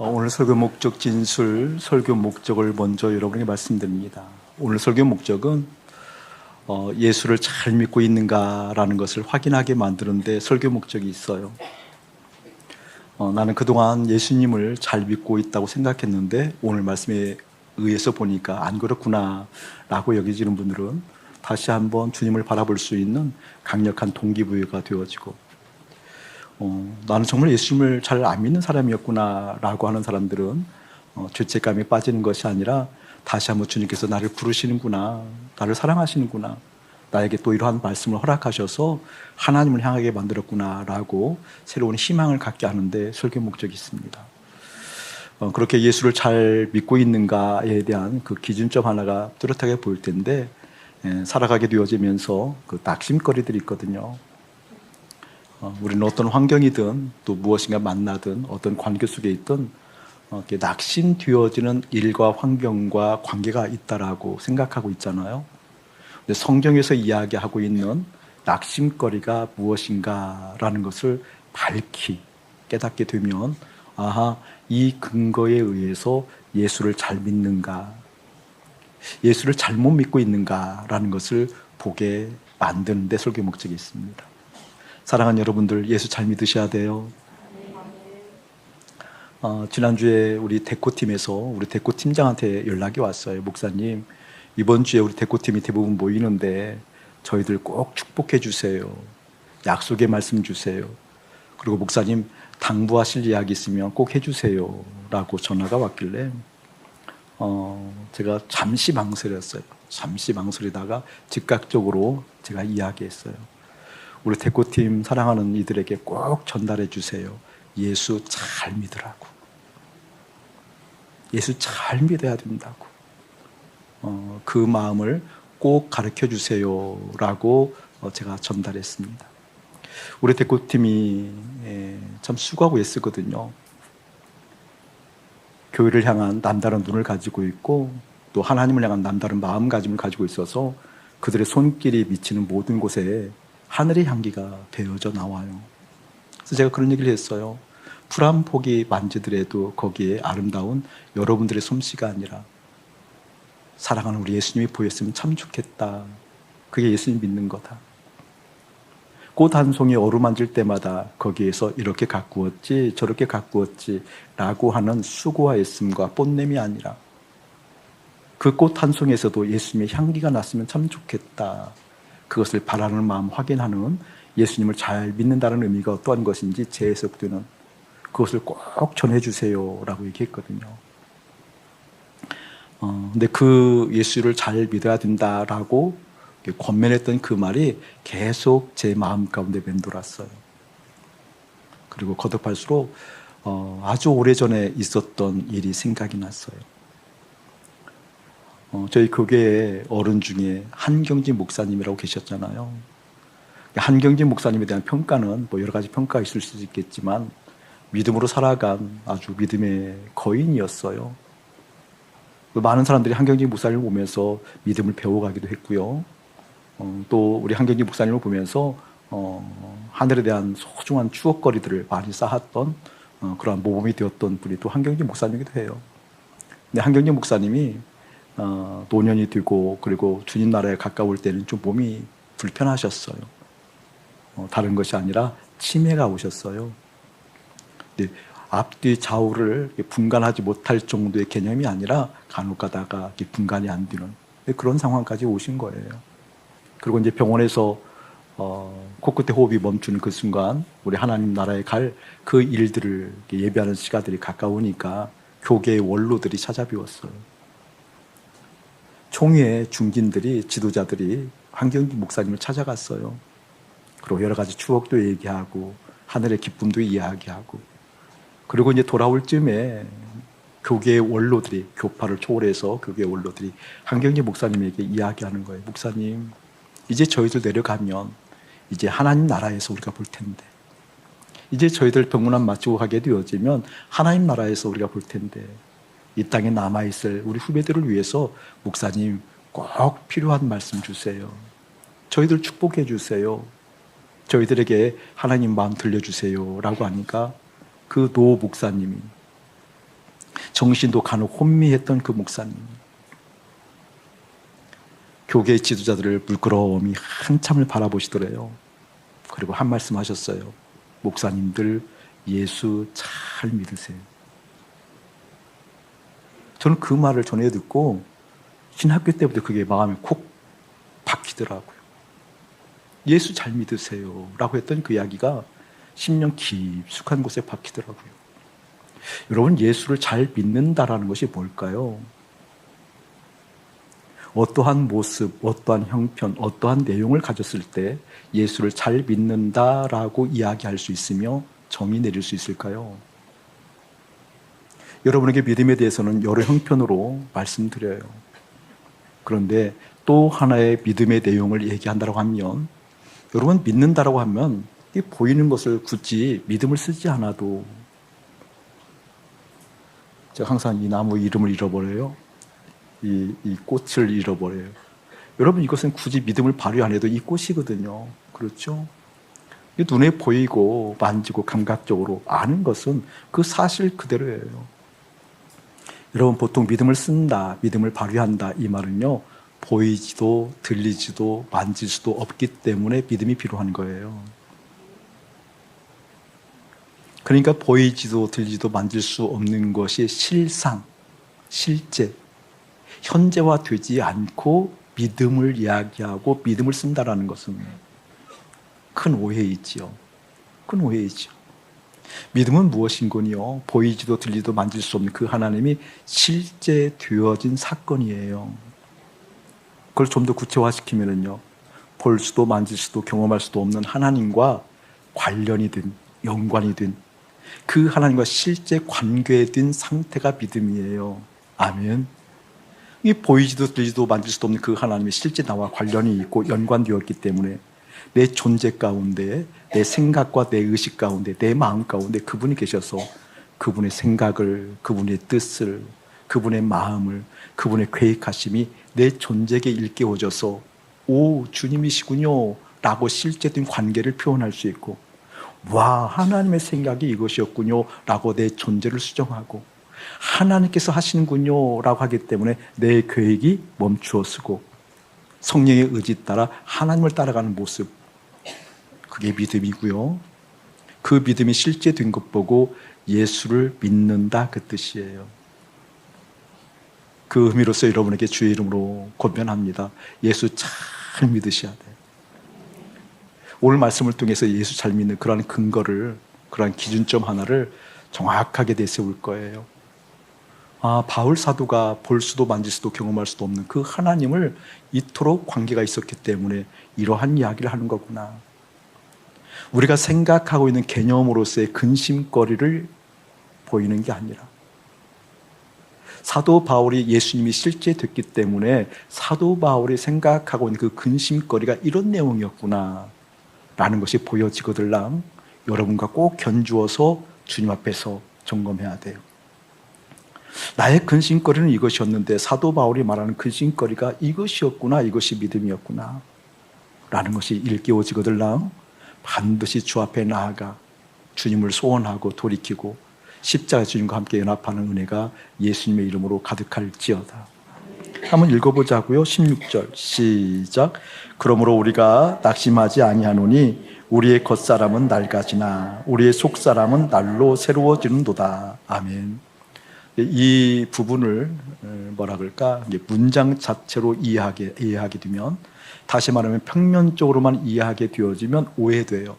오늘 설교 목적 진술, 설교 목적을 먼저 여러분에게 말씀드립니다. 오늘 설교 목적은 예수를 잘 믿고 있는가라는 것을 확인하게 만드는데 설교 목적이 있어요. 나는 그동안 예수님을 잘 믿고 있다고 생각했는데 오늘 말씀에 의해서 보니까 안 그렇구나 라고 여겨지는 분들은 다시 한번 주님을 바라볼 수 있는 강력한 동기부여가 되어지고, 나는 정말 예수님을 잘 안 믿는 사람이었구나 라고 하는 사람들은 죄책감에 빠지는 것이 아니라 다시 한번 주님께서 나를 부르시는구나, 나를 사랑하시는구나, 나에게 또 이러한 말씀을 허락하셔서 하나님을 향하게 만들었구나 라고 새로운 희망을 갖게 하는데 설교 목적이 있습니다. 그렇게 예수를 잘 믿고 있는가에 대한 그 기준점 하나가 뚜렷하게 보일 텐데, 살아가게 되어지면서 그 낙심거리들이 있거든요. 우리는 어떤 환경이든 또 무엇인가 만나든 어떤 관계 속에 있든 낙심되어지는 일과 환경과 관계가 있다라고 생각하고 있잖아요. 근데 성경에서 이야기하고 있는 낙심거리가 무엇인가라는 것을 밝히 깨닫게 되면, 아하, 이 근거에 의해서 예수를 잘 믿는가, 예수를 잘못 믿고 있는가라는 것을 보게 만드는 데 설교 목적이 있습니다. 사랑하는 여러분들, 예수 잘 믿으셔야 돼요. 지난주에 우리 데코팀에서 우리 데코팀장한테 연락이 왔어요. 목사님, 이번 주에 우리 데코팀이 대부분 모이는데 저희들 꼭 축복해 주세요. 약속의 말씀 주세요. 그리고 목사님, 당부하실 이야기 있으면 꼭 해주세요 라고 전화가 왔길래 제가 잠시 망설였어요. 잠시 망설이다가 즉각적으로 제가 이야기했어요. 우리 대코팀 사랑하는 이들에게 꼭 전달해 주세요. 예수 잘 믿으라고. 예수 잘 믿어야 된다고. 그 마음을 꼭 가르쳐 주세요 라고 제가 전달했습니다. 우리 대코팀이 참 수고하고 애쓰거든요. 교회를 향한 남다른 눈을 가지고 있고 또 하나님을 향한 남다른 마음가짐을 가지고 있어서 그들의 손길이 미치는 모든 곳에 하늘의 향기가 배어져 나와요. 그래서 제가 그런 얘기를 했어요. 풀 한 포기 만지더라도 거기에 아름다운 여러분들의 솜씨가 아니라 사랑하는 우리 예수님이 보였으면 참 좋겠다. 그게 예수님 믿는 거다. 꽃 한 송이 어루만질 때마다 거기에서 이렇게 가꾸었지 저렇게 가꾸었지 라고 하는 수고와 애씀과 뽐냄이 아니라 그 꽃 한 송이에서도 예수님의 향기가 났으면 참 좋겠다. 그것을 바라는 마음 확인하는 예수님을 잘 믿는다는 의미가 어떠한 것인지 제 해석되는 그것을 꼭 전해주세요 라고 얘기했거든요. 근데 그 예수를 잘 믿어야 된다라고 권면했던 그 말이 계속 제 마음 가운데 맴돌았어요. 그리고 거듭할수록 아주 오래전에 있었던 일이 생각이 났어요. 저희 교계에 어른 중에 한경진 목사님이라고 계셨잖아요. 한경진 목사님에 대한 평가는 뭐 여러 가지 평가가 있을 수 있겠지만 믿음으로 살아간 아주 믿음의 거인이었어요. 많은 사람들이 한경진 목사님을 보면서 믿음을 배워가기도 했고요. 또 우리 한경진 목사님을 보면서 하늘에 대한 소중한 추억거리들을 많이 쌓았던 그러한 모범이 되었던 분이 또 한경진 목사님이기도 해요. 근데 한경진 목사님이 노년이 되고 그리고 주님 나라에 가까울 때는 좀 몸이 불편하셨어요. 다른 것이 아니라 치매가 오셨어요. 근데 앞뒤 좌우를 분간하지 못할 정도의 개념이 아니라 간혹 가다가 분간이 안 되는 그런 상황까지 오신 거예요. 그리고 이제 병원에서 코끝에 호흡이 멈추는 그 순간 우리 하나님 나라에 갈 그 일들을 예배하는 시간들이 가까우니까 교계의 원로들이 찾아비웠어요. 총회의 중진들이 지도자들이 한경진 목사님을 찾아갔어요. 그리고 여러 가지 추억도 얘기하고 하늘의 기쁨도 이야기하고 그리고 이제 돌아올 쯤에 교계의 원로들이 교파를 초월해서 교계의 원로들이 한경진 목사님에게 이야기하는 거예요. 목사님, 이제 저희들 내려가면 이제 하나님 나라에서 우리가 볼 텐데 이제 저희들 병문안 마치고 가게 되어지면 하나님 나라에서 우리가 볼 텐데 이 땅에 남아있을 우리 후배들을 위해서 목사님 꼭 필요한 말씀 주세요. 저희들 축복해 주세요. 저희들에게 하나님 마음 들려주세요 라고 하니까 그 노 목사님이 정신도 간혹 혼미했던 그 목사님. 교계의 지도자들을 물끄러미 한참을 바라보시더래요. 그리고 한 말씀 하셨어요. 목사님들 예수 잘 믿으세요. 저는 그 말을 전해 듣고 신학교 때부터 그게 마음에 콕 박히더라고요. 예수 잘 믿으세요 라고 했던 그 이야기가 10년 깊숙한 곳에 박히더라고요. 여러분, 예수를 잘 믿는다라는 것이 뭘까요? 어떠한 모습, 어떠한 형편, 어떠한 내용을 가졌을 때 예수를 잘 믿는다라고 이야기할 수 있으며 정의 내릴 수 있을까요? 여러분에게 믿음에 대해서는 여러 형편으로 말씀드려요. 그런데 또 하나의 믿음의 내용을 얘기한다고 하면, 여러분 믿는다라고 하면 이 보이는 것을 굳이 믿음을 쓰지 않아도, 제가 항상 이 나무 이름을 잃어버려요. 이 꽃을 잃어버려요. 여러분, 이것은 굳이 믿음을 발휘 안 해도 이 꽃이거든요. 그렇죠? 눈에 보이고 만지고 감각적으로 아는 것은 그 사실 그대로예요. 여러분, 보통 믿음을 쓴다, 믿음을 발휘한다 이 말은요, 보이지도 들리지도 만질 수도 없기 때문에 믿음이 필요한 거예요. 그러니까 보이지도 들리지도 만질 수 없는 것이 실상, 실제, 현재화 되지 않고 믿음을 이야기하고 믿음을 쓴다라는 것은 큰 오해이지요. 큰 오해이지요. 믿음은 무엇인군요? 보이지도 들리지도 만질 수 없는 그 하나님이 실제 되어진 사건이에요. 그걸 좀 더 구체화시키면요, 볼 수도 만질 수도 경험할 수도 없는 하나님과 관련이 된, 연관이 된 그 하나님과 실제 관계된 상태가 믿음이에요. 아멘. 이 보이지도 들리지도 만질 수도 없는 그 하나님이 실제 나와 관련이 있고 연관되었기 때문에 내 존재 가운데, 내 생각과 내 의식 가운데, 내 마음 가운데 그분이 계셔서 그분의 생각을, 그분의 뜻을, 그분의 마음을, 그분의 계획하심이 내 존재에 일깨워져서 오, 주님이시군요 라고 실제된 관계를 표현할 수 있고, 와, 하나님의 생각이 이것이었군요 라고 내 존재를 수정하고, 하나님께서 하시는군요 라고 하기 때문에 내 계획이 멈추어 서고 성령의 의지 따라 하나님을 따라가는 모습, 그게 믿음이고요. 그 믿음이 실제 된 것 보고 예수를 믿는다 그 뜻이에요. 그 의미로서 여러분에게 주의 이름으로 권면합니다. 예수 잘 믿으셔야 돼요. 오늘 말씀을 통해서 예수 잘 믿는 그러한 근거를, 그러한 기준점 하나를 정확하게 내세울 거예요. 아, 바울 사도가 볼 수도 만질 수도 경험할 수도 없는 그 하나님을 이토록 관계가 있었기 때문에 이러한 이야기를 하는 거구나. 우리가 생각하고 있는 개념으로서의 근심거리를 보이는 게 아니라, 사도 바울이 예수님이 실제 됐기 때문에 사도 바울이 생각하고 있는 그 근심거리가 이런 내용이었구나 라는 것이 보여지거들랑 여러분과 꼭 견주어서 주님 앞에서 점검해야 돼요. 나의 근심거리는 이것이었는데 사도 바울이 말하는 근심거리가 이것이었구나, 이것이 믿음이었구나 라는 것이 일깨워지거들랑 반드시 주 앞에 나아가 주님을 소원하고 돌이키고 십자가 주님과 함께 연합하는 은혜가 예수님의 이름으로 가득할지어다. 한번 읽어보자고요. 16절 시작. 그러므로 우리가 낙심하지 아니하노니 우리의 겉사람은 낡아지나 우리의 속사람은 날로 새로워지는도다. 아멘. 이 부분을 뭐라 그럴까, 문장 자체로 이해하게 되면, 다시 말하면 평면적으로만 이해하게 되어지면 오해돼요.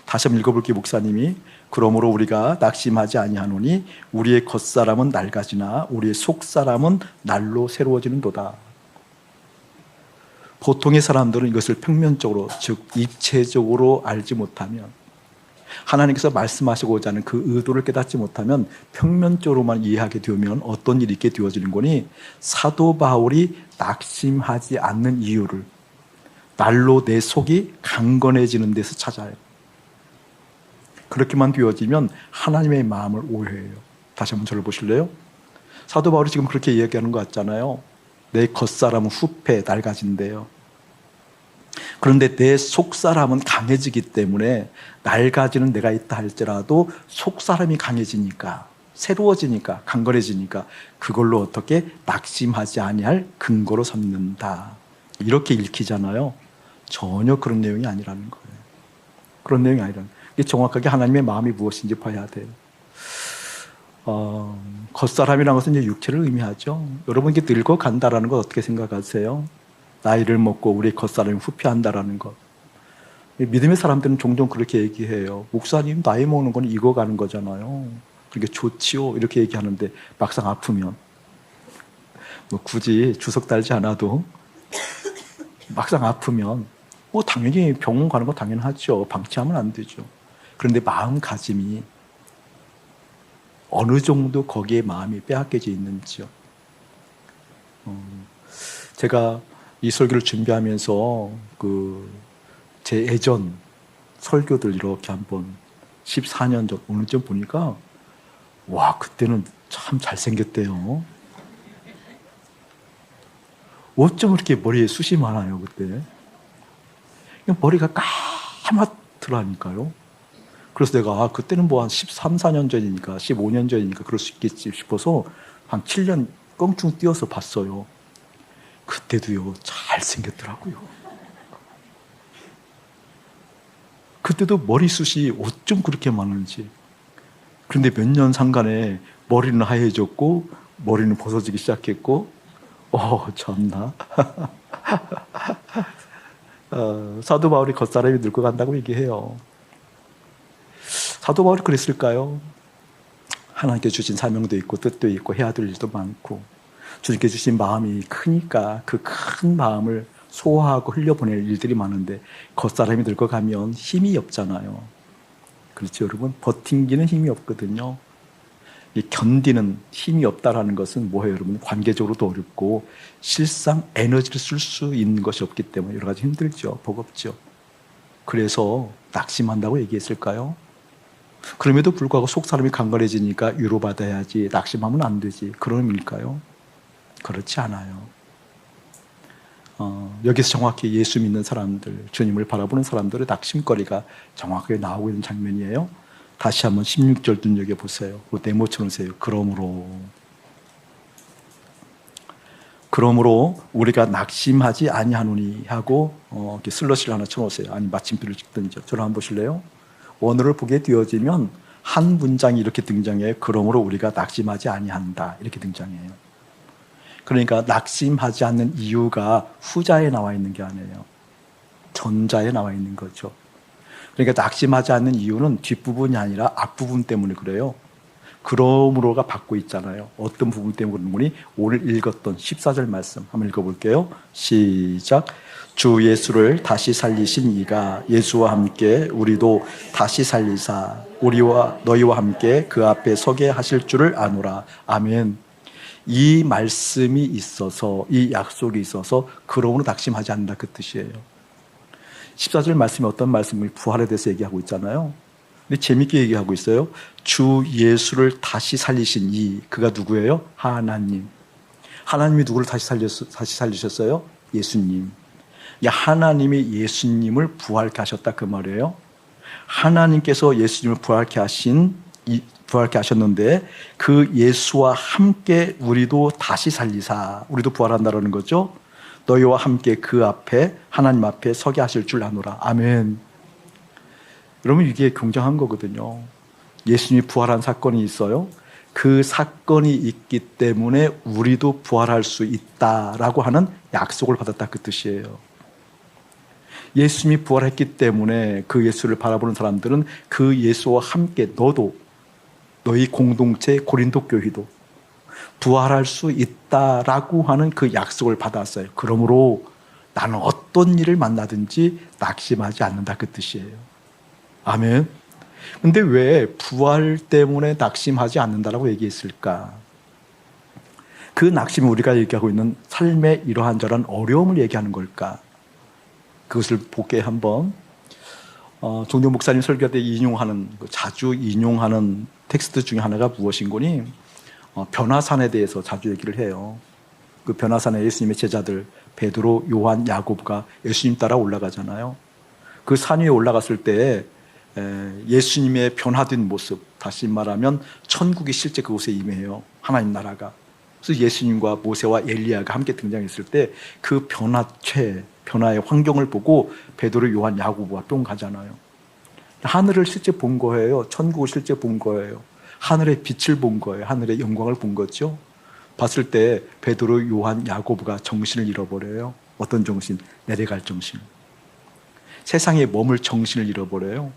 다시 한번 읽어볼게요. 목사님이 그러므로 우리가 낙심하지 아니하노니 우리의 겉사람은 낡아지나 우리의 속사람은 날로 새로워지는도다. 보통의 사람들은 이것을 평면적으로, 즉 입체적으로 알지 못하면, 하나님께서 말씀하시고자 하는 그 의도를 깨닫지 못하면 평면적으로만 이해하게 되면 어떤 일이 있게 되어지는 거니, 사도 바울이 낙심하지 않는 이유를 날로 내 속이 강건해지는 데서 찾아요. 그렇게만 되어지면 하나님의 마음을 오해해요. 다시 한번 저를 보실래요? 사도 바울이 지금 그렇게 이야기하는 것 같잖아요. 내 겉사람은 후패 낡아진대요. 그런데 내 속사람은 강해지기 때문에 낡아지는 내가 있다 할지라도 속사람이 강해지니까 새로워지니까, 강건해지니까 그걸로 어떻게 낙심하지 아니할 근거로 삼는다. 이렇게 읽히잖아요. 전혀 그런 내용이 아니라는 거예요. 그런 내용이 아니라는 거예요. 이게 정확하게 하나님의 마음이 무엇인지 봐야 돼요. 겉사람이라는 것은 이제 육체를 의미하죠. 여러분, 이게 늙어간다라는 것 어떻게 생각하세요? 나이를 먹고 우리 겉사람이 후퇴한다라는 것. 믿음의 사람들은 종종 그렇게 얘기해요. 목사님, 나이 먹는 건 익어가는 거잖아요. 그게 좋지요. 이렇게 얘기하는데 막상 아프면 뭐 굳이 주석 달지 않아도 막상 아프면 뭐 당연히 병원 가는 거 당연하죠. 방치하면 안 되죠. 그런데 마음가짐이 어느 정도 거기에 마음이 빼앗겨져 있는지요. 제가 이 설교를 준비하면서 제 예전 설교들 이렇게 한번 14년 전 오늘쯤 보니까 와, 그때는 참 잘생겼대요. 어쩜 그렇게 머리에 숱이 많아요, 그때. 머리가 까맣더라니까요. 그래서 내가 그때는 뭐 한 13, 14년 전이니까 15년 전이니까 그럴 수 있겠지 싶어서 한 7년 껑충 뛰어서 봤어요. 그때도요, 잘생겼더라고요. 그때도 머리숱이 어쩜 그렇게 많은지. 그런데 몇 년 상간에 머리는 하얘졌고 머리는 벗어지기 시작했고 참나. 사도 바울이 겉사람이 늙어 간다고 얘기해요. 사도 바울이 그랬을까요? 하나님께 주신 사명도 있고 뜻도 있고 해야 될 일도 많고 주님께 주신 마음이 크니까 그 큰 마음을 소화하고 흘려보낼 일들이 많은데 겉사람이 늙어가면 힘이 없잖아요. 그렇죠, 여러분? 버팅기는 힘이 없거든요. 이 견디는 힘이 없다라는 것은 뭐예요, 여러분? 관계적으로도 어렵고 실상 에너지를 쓸 수 있는 것이 없기 때문에 여러 가지 힘들죠. 버겁죠. 그래서 낙심한다고 얘기했을까요? 그럼에도 불구하고 속 사람이 강건해지니까 위로받아야지, 낙심하면 안 되지, 그런 의미일까요? 그렇지 않아요. 여기서 정확히 예수 믿는 사람들, 주님을 바라보는 사람들의 낙심거리가 정확하게 나오고 있는 장면이에요. 다시 한번 16절 눈여겨보세요. 네모쳐 놓으세요. 그러므로 우리가 낙심하지 아니하노니 하고 이렇게 슬러시를 하나 쳐놓으세요. 아니 마침표를 찍든지. 저를 한번 보실래요? 원어를 보게 되어지면 한 문장이 이렇게 등장해요. 그러므로 우리가 낙심하지 아니한다, 이렇게 등장해요. 그러니까 낙심하지 않는 이유가 후자에 나와 있는 게 아니에요. 전자에 나와 있는 거죠. 그러니까 낙심하지 않는 이유는 뒷부분이 아니라 앞부분 때문에 그래요. 그러므로가 받고 있잖아요. 어떤 부분 때문에 그런 거니? 오늘 읽었던 14절 말씀 한번 읽어볼게요. 시작. 주 예수를 다시 살리신 이가 예수와 함께 우리도 다시 살리사 우리와 너희와 함께 그 앞에 서게 하실 줄을 아노라. 아멘. 이 말씀이 있어서, 이 약속이 있어서 그러므로 낙심하지 않는다, 그 뜻이에요. 14절 말씀이 어떤 말씀을? 부활에 대해서 얘기하고 있잖아요. 근데 재밌게 얘기하고 있어요. 주 예수를 다시 살리신 이, 그가 누구예요? 하나님. 하나님이 누구를 다시 살리셨어요? 예수님. 하나님이 예수님을 부활케 하셨다, 그 말이에요. 하나님께서 예수님을 부활케 하셨는데 그 예수와 함께 우리도 다시 살리사, 우리도 부활한다라는 거죠. 너희와 함께 그 앞에, 하나님 앞에 서게 하실 줄 아노라. 아멘. 여러분, 이게 굉장한 거거든요. 예수님이 부활한 사건이 있어요. 그 사건이 있기 때문에 우리도 부활할 수 있다라고 하는 약속을 받았다, 그 뜻이에요. 예수님이 부활했기 때문에 그 예수를 바라보는 사람들은 그 예수와 함께 너도, 너희 공동체 고린도 교회도 부활할 수 있다라고 하는 그 약속을 받았어요. 그러므로 나는 어떤 일을 만나든지 낙심하지 않는다, 그 뜻이에요. 아멘. 근데 왜 부활 때문에 낙심하지 않는다라고 얘기했을까? 그 낙심이 우리가 얘기하고 있는 삶의 이러한 저런 어려움을 얘기하는 걸까? 그것을 보게 한번 종종 목사님 설교 때 자주 인용하는 텍스트 중에 하나가 무엇인 거니? 변화산에 대해서 자주 얘기를 해요. 그 변화산에 예수님의 제자들 베드로, 요한, 야고보가 예수님 따라 올라가잖아요. 그 산 위에 올라갔을 때 예수님의 변화된 모습, 다시 말하면 천국이 실제 그곳에 임해요. 하나님 나라가. 그래서 예수님과 모세와 엘리야가 함께 등장했을 때 그 변화의 환경을 보고 베드로, 요한, 야고보가 뿅 가잖아요. 하늘을 실제 본 거예요. 천국을 실제 본 거예요. 하늘의 빛을 본 거예요. 하늘의 영광을 본 거죠. 봤을 때 베드로, 요한, 야고보가 정신을 잃어버려요. 어떤 정신? 내려갈 정신. 세상에 머물 정신을 잃어버려요.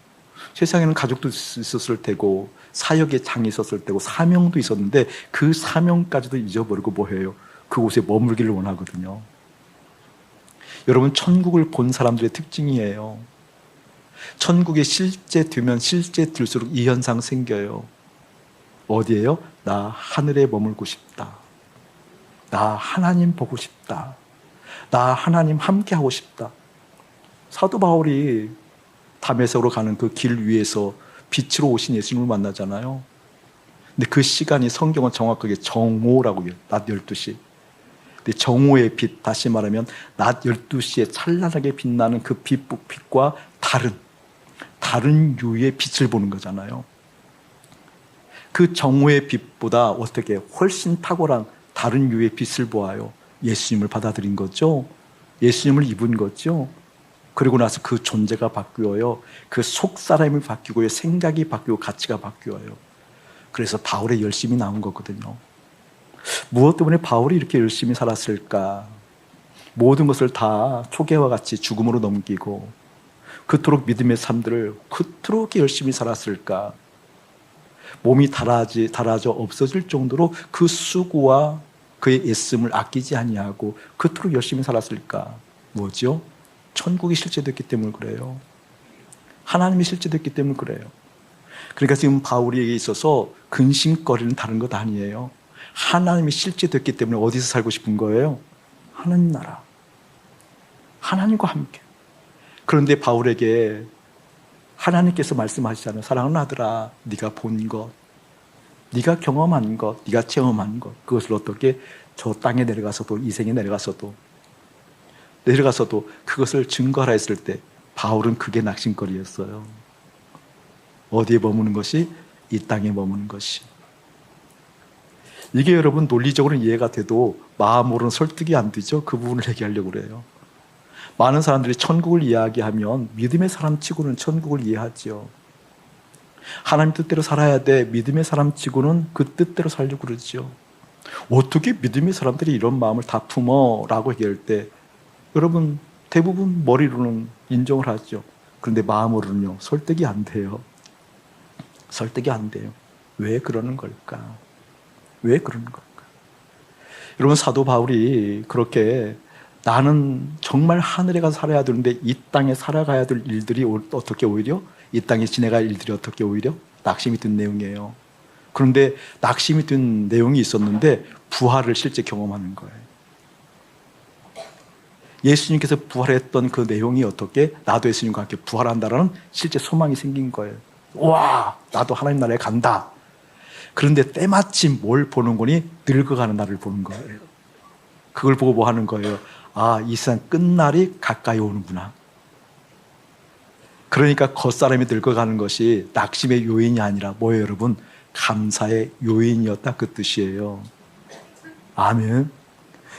세상에는 가족도 있었을 테고 사역의 장이 있었을 테고 사명도 있었는데 그 사명까지도 잊어버리고 뭐해요? 그곳에 머물기를 원하거든요. 여러분, 천국을 본 사람들의 특징이에요. 천국에 실제 되면 실제 들수록 이 현상 생겨요. 어디에요? 나 하늘에 머물고 싶다. 나 하나님 보고 싶다. 나 하나님 함께 하고 싶다. 사도 바울이 다메섹으로 가는 그 길 위에서 빛으로 오신 예수님을 만나잖아요. 근데 그 시간이 성경은 정확하게 정오라고 해요. 낮 12시. 근데 정오의 빛, 다시 말하면 낮 12시에 찬란하게 빛나는 그 빛과 다른 유의 빛을 보는 거잖아요. 그 정오의 빛보다 어떻게 훨씬 탁월한 다른 유의 빛을 보아요. 예수님을 받아들인 거죠. 예수님을 입은 거죠. 그리고 나서 그 존재가 바뀌어요. 그 속사람이 바뀌고요. 생각이 바뀌고 가치가 바뀌어요. 그래서 바울의 열심이 나온 거거든요. 무엇 때문에 바울이 이렇게 열심히 살았을까? 모든 것을 다 초계와 같이 죽음으로 넘기고 그토록 믿음의 삶들을 그토록 열심히 살았을까? 몸이 닳아져 없어질 정도로 그 수고와 그의 애씀을 아끼지 아니하고 그토록 열심히 살았을까? 뭐죠? 천국이 실제됐기 때문에 그래요. 하나님이 실제됐기 때문에 그래요. 그러니까 지금 바울에게 있어서 근심거리는 다른 것 아니에요. 하나님이 실제됐기 때문에 어디서 살고 싶은 거예요? 하나님 나라. 하나님과 함께. 그런데 바울에게 하나님께서 말씀하시잖아요. 사랑하는 아들아, 네가 본 것, 네가 경험한 것, 네가 체험한 것, 그것을 어떻게 저 땅에 내려가서도, 이 생에 내려가서도 그것을 증거하라 했을 때 바울은 그게 낙심거리였어요. 어디에 머무는 것이? 이 땅에 머무는 것이. 이게 여러분 논리적으로는 이해가 돼도 마음으로는 설득이 안 되죠. 그 부분을 얘기하려고 그래요. 많은 사람들이 천국을 이야기하면 믿음의 사람치고는 천국을 이해하죠. 하나님 뜻대로 살아야 돼. 믿음의 사람치고는 그 뜻대로 살려고 그러죠. 어떻게 믿음의 사람들이 이런 마음을 다 품어? 라고 얘기할 때 여러분 대부분 머리로는 인정을 하죠. 그런데 마음으로는요. 설득이 안 돼요. 설득이 안 돼요. 왜 그러는 걸까? 왜 그러는 걸까? 여러분 사도 바울이 그렇게 나는 정말 하늘에 가서 살아야 되는데 이 땅에 살아가야 될 일들이 어떻게 오히려 이 땅에 지내갈 일들이 어떻게 오히려 낙심이 든 내용이에요. 그런데 낙심이 든 내용이 있었는데 부활을 실제 경험하는 거예요. 예수님께서 부활했던 그 내용이 어떻게 나도 예수님과 함께 부활한다라는 실제 소망이 생긴 거예요. 와, 나도 하나님 나라에 간다. 그런데 때마침 뭘 보는 거니? 늙어가는 나를 보는 거예요. 그걸 보고 뭐 하는 거예요? 아, 이 세상 끝날이 가까이 오는구나. 그러니까 겉사람이 늙어가는 것이 낙심의 요인이 아니라 뭐예요, 여러분? 감사의 요인이었다, 그 뜻이에요. 아멘.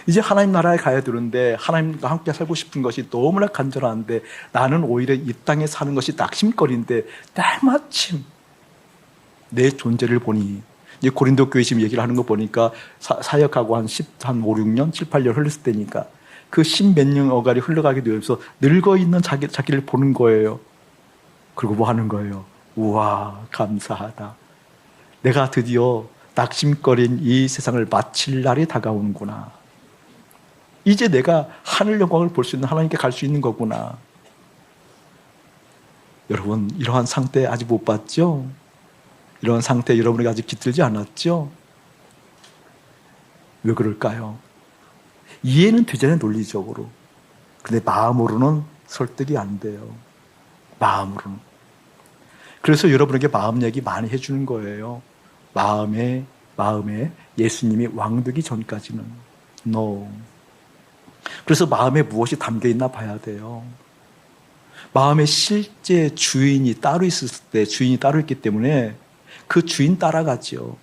이제 하나님 나라에 가야 되는데 하나님과 함께 살고 싶은 것이 너무나 간절한데 나는 오히려 이 땅에 사는 것이 낙심거리인데 때마침 내 존재를 보니 이제 고린도 교회 지금 얘기를 하는 거 보니까 사역하고 한 5, 6년, 7, 8년 흘렀을 때니까 그 10몇 년 어가리 흘러가게 되면서 늙어있는 자기를 보는 거예요. 그리고 뭐 하는 거예요? 우와, 감사하다. 내가 드디어 낙심거린 이 세상을 마칠 날이 다가오는구나. 이제 내가 하늘 영광을 볼 수 있는 하나님께 갈 수 있는 거구나. 여러분, 이러한 상태 아직 못 봤죠? 이런 상태 여러분에게 아직 깃들지 않았죠? 왜 그럴까요? 이해는 되잖아요, 논리적으로. 근데 마음으로는 설득이 안 돼요. 마음으로는. 그래서 여러분에게 마음 얘기 많이 해주는 거예요. 마음에 예수님이 왕되기 전까지는. No. 그래서 마음에 무엇이 담겨 있나 봐야 돼요. 마음의 실제 주인이 따로 있었을 때, 주인이 따로 있기 때문에 그 주인 따라가죠.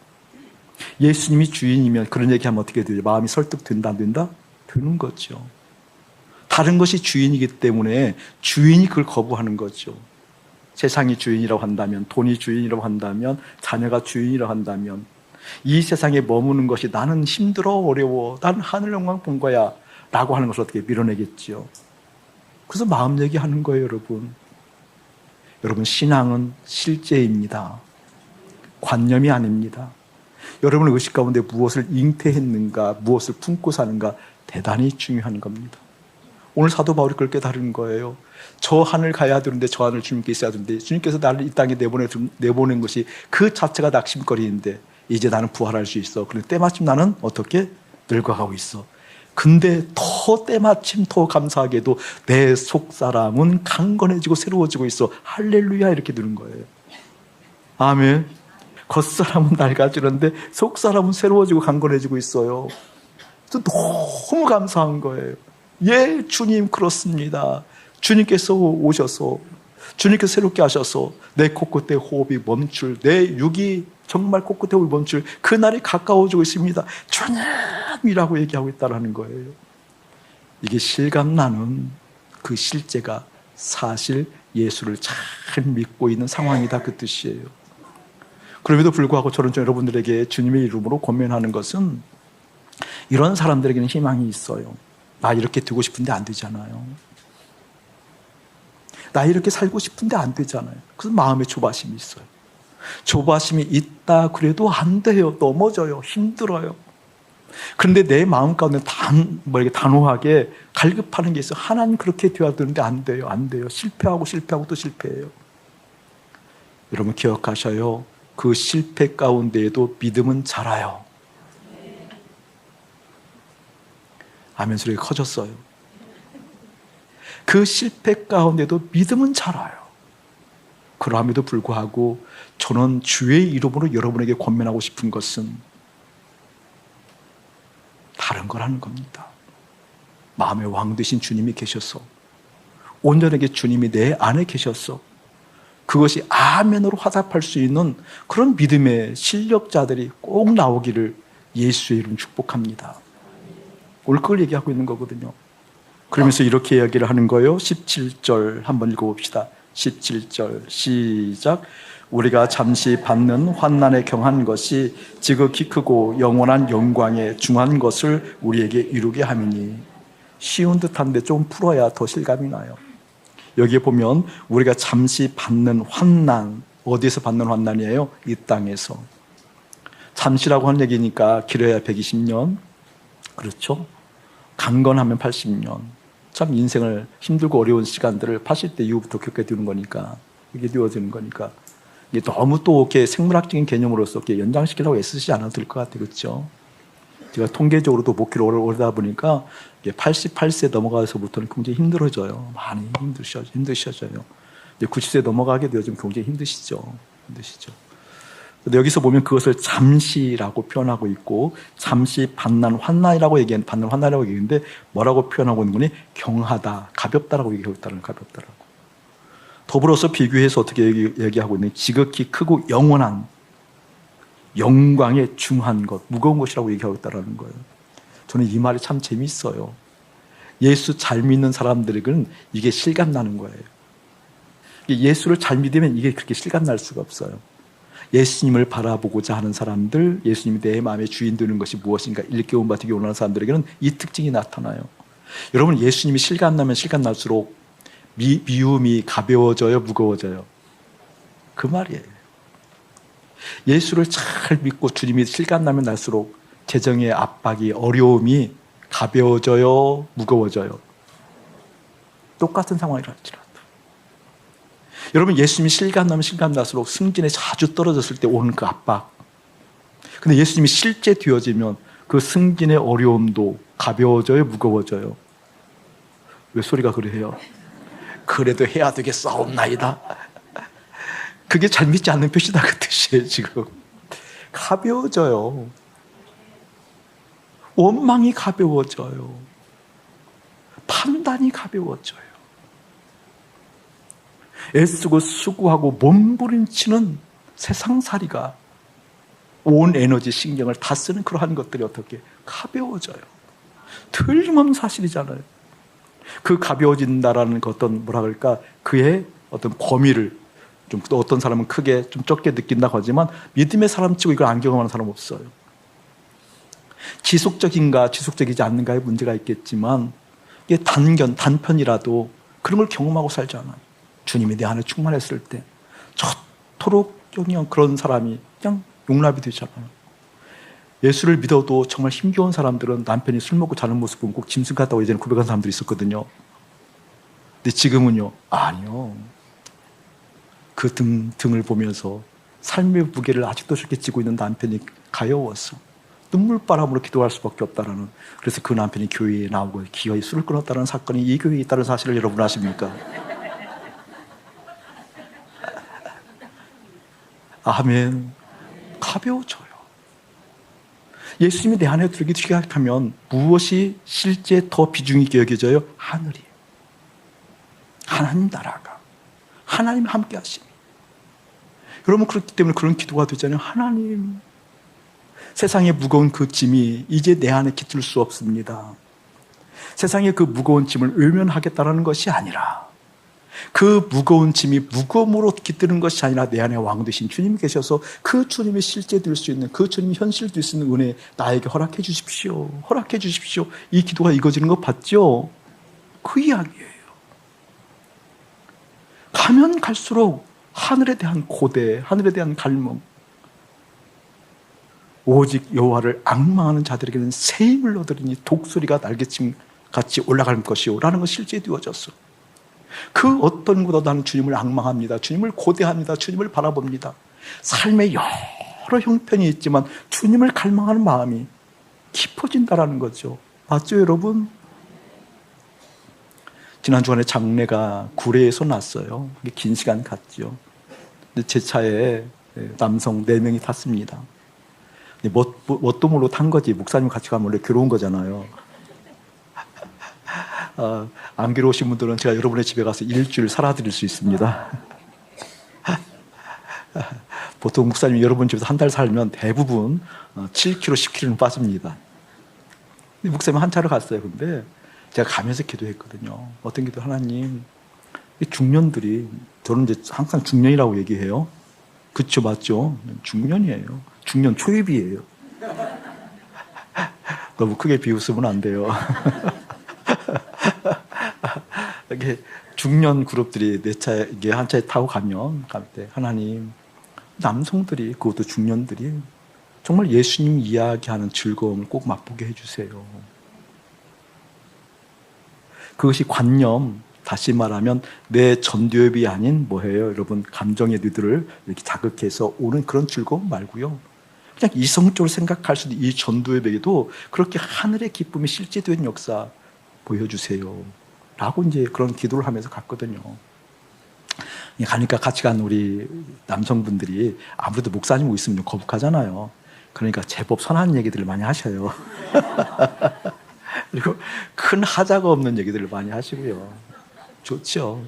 예수님이 주인이면 그런 얘기하면 어떻게 되죠? 마음이 설득된다, 안 된다? 되는 거죠. 다른 것이 주인이기 때문에 주인이 그걸 거부하는 거죠. 세상이 주인이라고 한다면, 돈이 주인이라고 한다면, 자녀가 주인이라고 한다면, 이 세상에 머무는 것이 나는 힘들어, 어려워, 나는 하늘 영광 본 거야 라고 하는 것을 어떻게 밀어내겠지요. 그래서 마음 얘기하는 거예요, 여러분. 여러분, 신앙은 실제입니다. 관념이 아닙니다. 여러분의 의식 가운데 무엇을 잉태했는가, 무엇을 품고 사는가 대단히 중요한 겁니다. 오늘 사도 바울이 그걸 깨달은 거예요. 저 하늘 가야 되는데 저 하늘 주님께 있어야 되는데 주님께서 나를 이 땅에 내보낸 것이 그 자체가 낙심거리인데 이제 나는 부활할 수 있어. 그런데 때마침 나는 어떻게 늙어가고 있어. 근데 더 때마침 더 감사하게도 내 속사람은 강건해지고 새로워지고 있어. 할렐루야 이렇게 되는 거예요. 아멘. 겉사람은 낡아지는데 속사람은 새로워지고 강건해지고 있어요. 너무 감사한 거예요. 예, 주님 그렇습니다. 주님께서 오셔서 주님께서 새롭게 하셔서 내 코끝에 호흡이 멈출, 내 육이 정말 코끝에 호흡이 멈출 그날이 가까워지고 있습니다. 주님이라고 얘기하고 있다는 거예요. 이게 실감나는 그 실제가 사실 예수를 잘 믿고 있는 상황이다 그 뜻이에요. 그럼에도 불구하고 저는 여러분들에게 주님의 이름으로 권면하는 것은 이런 사람들에게는 희망이 있어요. 나 이렇게 되고 싶은데 안 되잖아요. 나 이렇게 살고 싶은데 안 되잖아요. 그래서 마음에 조바심이 있어요. 조바심이 있다 그래도 안 돼요. 넘어져요. 힘들어요. 그런데 내 마음 가운데 단호하게 갈급하는 게 있어요. 하나님 그렇게 되어야 되는데 안 돼요. 안 돼요. 실패하고 또 실패해요. 여러분 기억하셔요. 그 실패 가운데에도 믿음은 자라요. 아멘 소리가 커졌어요. 그 실패 가운데도 믿음은 자라요. 그럼에도 불구하고 저는 주의 이름으로 여러분에게 권면하고 싶은 것은 다른 거라는 겁니다. 마음의 왕 되신 주님이 계셔서 온전하게 주님이 내 안에 계셔서 그것이 아멘으로 화답할 수 있는 그런 믿음의 실력자들이 꼭 나오기를 예수의 이름 축복합니다. 오늘 그걸 얘기하고 있는 거거든요. 그러면서 이렇게 이야기를 하는 거예요. 17절 한번 읽어봅시다. 17절 시작. 우리가 잠시 받는 환난에 경한 것이 지극히 크고 영원한 영광에 중한 것을 우리에게 이루게 함이니. 쉬운 듯한데 좀 풀어야 더 실감이 나요. 여기에 보면 우리가 잠시 받는 환난, 어디에서 받는 환난이에요? 이 땅에서. 잠시라고 하는 얘기니까 길어야 120년, 그렇죠? 강건하면 80년. 참 인생을 힘들고 어려운 시간들을 80대 이후부터 겪게 되는 거니까, 이게 되어지는 거니까, 이게 너무 또 이렇게 생물학적인 개념으로서 이렇게 연장시키려고 애쓰지 않아도 될 것 같아요. 그렇죠? 제가 통계적으로도 목회를 오르다 보니까 88세 넘어가서부터는 굉장히 힘들어져요. 많이 힘드셔져요. 90세 넘어가게 되어지면 굉장히 힘드시죠. 여기서 보면 그것을 잠시라고 표현하고 있고, 잠시 받는 환난이라고 얘기하는데 뭐라고 표현하고 있는 거니? 경하다, 가볍다라고 얘기하고 있다는 거예요. 가볍다라고. 더불어서 비교해서 어떻게 얘기하고 있는? 지극히 크고 영원한 영광에 중한 것, 무거운 것이라고 얘기하고 있다는 거예요. 저는 이 말이 참 재미있어요. 예수 잘 믿는 사람들에게는 이게 실감나는 거예요. 예수를 잘 믿으면 이게 그렇게 실감날 수가 없어요. 예수님을 바라보고자 하는 사람들, 예수님이 내 마음의 주인 되는 것이 무엇인가 일깨움 받기 원하는 사람들에게는 이 특징이 나타나요. 여러분, 예수님이 실감나면 실감날수록 미움이 가벼워져요, 무거워져요? 그 말이에요. 예수를 잘 믿고 주님이 실감나면 날수록 재정의 압박이, 어려움이 가벼워져요, 무거워져요? 똑같은 상황이라 할지라도. 여러분, 예수님이 실감나면 실감날수록 승진에 자주 떨어졌을 때 오는 그 압박. 근데 예수님이 실제 되어지면 그 승진의 어려움도 가벼워져요, 무거워져요? 왜 소리가 그래요? 그래도 해야 되겠사옵나이다. 그게 잘 믿지 않는 표시다 그 뜻이에요. 지금 가벼워져요. 원망이 가벼워져요. 판단이 가벼워져요. 애쓰고 수고하고 몸부림치는 세상살이가 온 에너지, 신경을 다 쓰는 그러한 것들이 어떻게 가벼워져요. 틀림없는 사실이잖아요. 그 가벼워진다라는 그 어떤 뭐라 그럴까, 그의 어떤 범위를 좀, 또 어떤 사람은 크게 좀 적게 느낀다고 하지만 믿음의 사람치고 이걸 안 경험하는 사람 없어요. 지속적인가 지속적이지 않는가의 문제가 있겠지만 이게 단편이라도 그런 걸 경험하고 살잖아요. 주님이 내 안에 충만했을 때 저토록 그냥 그런 사람이 그냥 용납이 되잖아요. 예수를 믿어도 정말 힘겨운 사람들은 남편이 술 먹고 자는 모습 보면 꼭 짐승 같다고 예전에 고백한 사람들이 있었거든요. 근데 지금은요, 아니요. 그 등을 보면서 삶의 무게를 아직도 저렇게 지고 있는 남편이 가여워서 눈물바람으로 기도할 수밖에 없다라는, 그래서 그 남편이 교회에 나오고 기어이 술을 끊었다는 사건이 이 교회에 있다는 사실을 여러분 아십니까? 아멘. 가벼워져요. 예수님이 내 안에 들기 시작하면 무엇이 실제 더 비중이 여겨져요? 하늘이에요. 하나님 나라가, 하나님 함께 하심이. 여러분, 그렇기 때문에 그런 기도가 되잖아요. 하나님, 세상의 무거운 그 짐이 이제 내 안에 깃들 수 없습니다. 세상의 그 무거운 짐을 외면하겠다는 것이 아니라, 그 무거운 짐이 무거움으로 깃드는 것이 아니라 내 안에 왕 되신 주님이 계셔서 그 주님이 실제 될 수 있는, 그 주님이 현실 될 수 있는 은혜 나에게 허락해 주십시오. 허락해 주십시오. 이 기도가 이거지는 거 봤죠? 그 이야기예요. 가면 갈수록 하늘에 대한 고대, 하늘에 대한 갈망, 오직 여호와를 앙망하는 자들에게는 새 힘을 얻으리니 독수리가 날개침 같이 올라갈 것이요 라는 것이 실제 이루어졌어. 그 어떤 것보다 나는 주님을 앙망합니다. 주님을 고대합니다. 주님을 바라봅니다. 삶의 여러 형편이 있지만 주님을 갈망하는 마음이 깊어진다라는 거죠. 맞죠, 여러분? 지난 주간에 장례가 구례에서 났어요. 긴 시간 갔죠. 제 차에 남성 4명이 탔습니다. 뭣도 모르고 탄 거지. 목사님 같이 가면 원래 괴로운 거잖아요. 안 괴로우신 분들은 제가 여러분의 집에 가서 일주일 살아드릴 수 있습니다. 보통 목사님이 여러분 집에서 한 달 살면 대부분 7kg, 10kg는 빠집니다. 근데 목사님 한 차로 갔어요. 근데 제가 가면서 기도했거든요. 어떤 기도? 하나님, 중년들이, 저는 이제 항상 중년이라고 얘기해요. 그쵸, 맞죠? 중년이에요. 중년 초입이에요. 너무 크게 비웃으면 안 돼요. 이게 중년 그룹들이 내 차에, 이게 한 차에 타고 가면, 갈 때, 하나님, 남성들이, 그것도 중년들이 정말 예수님 이야기하는 즐거움을 꼭 맛보게 해주세요. 그것이 관념, 다시 말하면 내 전두엽이 아닌 뭐예요? 여러분, 감정의 뇌들을 이렇게 자극해서 오는 그런 즐거움 말고요. 그냥 이성적으로 생각할 수 있는 이 전두엽에게도 그렇게 하늘의 기쁨이 실제된 역사 보여주세요. 라고 이제 그런 기도를 하면서 갔거든요. 가니까 같이 간 우리 남성분들이 아무래도 목사님 있으면 좀 거북하잖아요. 그러니까 제법 선한 얘기들을 많이 하셔요. 그리고 큰 하자가 없는 얘기들을 많이 하시고요. 좋죠.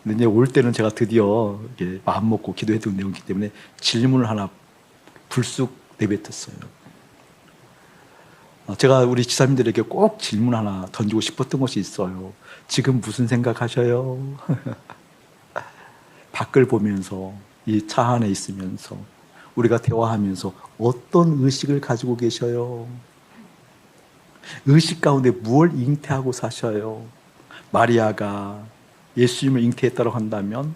근데 이제 올 때는 제가 드디어 마음 먹고 기도했던 내용이기 때문에 질문을 하나 불쑥 내뱉었어요. 제가 우리 지사님들에게 꼭 질문 하나 던지고 싶었던 것이 있어요. 지금 무슨 생각하셔요? 밖을 보면서, 이 차 안에 있으면서, 우리가 대화하면서 어떤 의식을 가지고 계셔요? 의식 가운데 무엇을 잉태하고 사셔요? 마리아가 예수님을 잉태했다고 한다면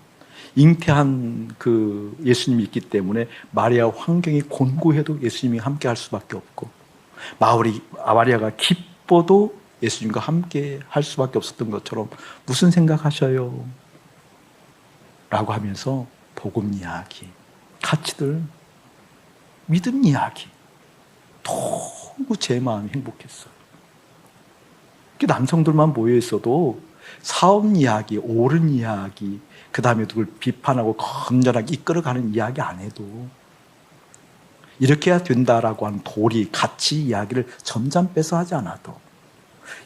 잉태한 그 예수님이 있기 때문에 마리아 환경이 곤고해도 예수님이 함께 할 수밖에 없고, 마리아가 기뻐도 예수님과 함께 할 수밖에 없었던 것처럼 무슨 생각하셔요? 라고 하면서 복음 이야기, 가치들, 믿음 이야기, 너무 제 마음이 행복했어요. 남성들만 모여 있어도 사업 이야기, 옳은 이야기, 그 다음에 누굴 비판하고 건전하게 이끌어가는 이야기 안 해도 이렇게 해야 된다라고 하는 도리, 가치 이야기를 점잖 빼서 하지 않아도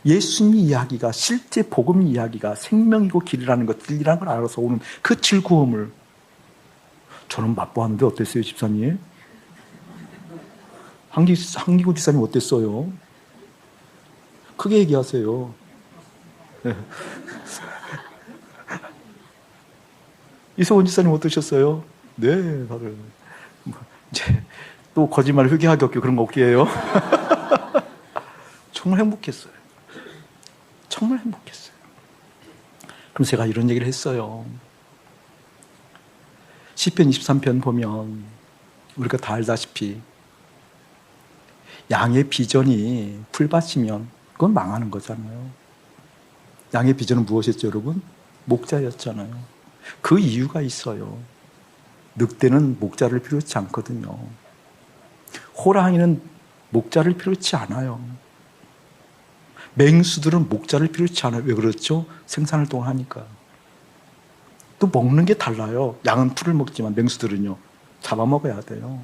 예수님 이야기가 실제 복음 이야기가 생명이고 길이라는 것, 진리라는 걸 알아서 오는 그 즐거움을 저는 맛보았는데 어땠어요, 집사님? 한기구 집사님 어땠어요? 크게 얘기하세요. 네. 이소원 집사님 어떠셨어요? 네, 다들 이제 또 거짓말 회개하기 없게 그런 거 없게 해요. 정말 행복했어요. 정말 행복했어요. 그럼 제가 이런 얘기를 했어요. 시편 23편 보면 우리가 다 알다시피 양의 비전이 풀밭이면 그건 망하는 거잖아요. 양의 비전은 무엇이었죠, 여러분? 목자였잖아요. 그 이유가 있어요. 늑대는 목자를 필요치 않거든요. 호랑이는 목자를 필요치 않아요. 맹수들은 목자를 필요치 않아요. 왜 그렇죠? 생산을 동하니까. 또 먹는 게 달라요. 양은 풀을 먹지만 맹수들은요, 잡아먹어야 돼요.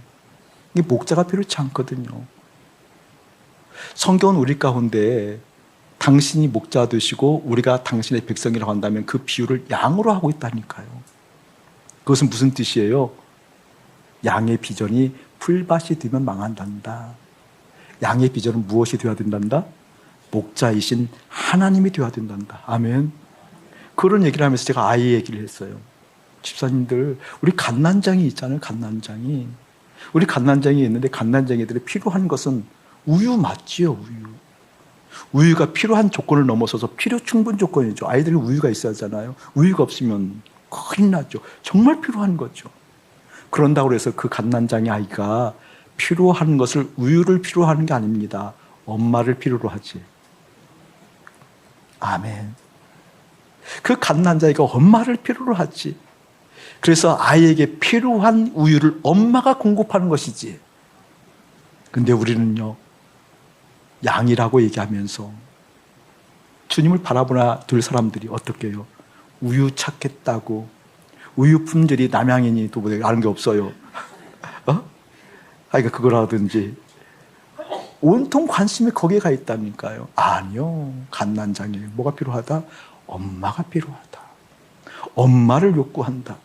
이게 목자가 필요치 않거든요. 성경은 우리 가운데 당신이 목자 되시고 우리가 당신의 백성이라고 한다면 그 비유를 양으로 하고 있다니까요. 그것은 무슨 뜻이에요? 양의 비전이 풀밭이 되면 망한단다. 양의 비전은 무엇이 되어야 된단다? 목자이신 하나님이 되어야 된단다. 아멘. 그런 얘기를 하면서 제가 아이 얘기를 했어요. 집사님들, 우리 갓난장이 있잖아요. 갓난장이. 우리 갓난장이 있는데 갓난장이들이 필요한 것은 우유 맞지요, 우유. 우유가 필요한 조건을 넘어서서 필요 충분 조건이죠. 아이들이 우유가 있어야 하잖아요. 우유가 없으면 큰일 나죠. 정말 필요한 거죠. 그런다고 해서 그 갓난장이 아이가 필요한 것을 우유를 필요하는 게 아닙니다. 엄마를 필요로 하지. 아멘. 그 갓난자이가 엄마를 필요로 하지. 그래서 아이에게 필요한 우유를 엄마가 공급하는 것이지. 근데 우리는요, 양이라고 얘기하면서 주님을 바라보나 둘 사람들이 어떻게 해요? 우유 찾겠다고. 우유 품질이 남양이니 또 뭐 아는 게 없어요. 그러니까 그걸 하든지. 온통 관심이 거기에 가 있다니까요. 아니요. 갓난장에 뭐가 필요하다? 엄마가 필요하다. 엄마를 욕구한다.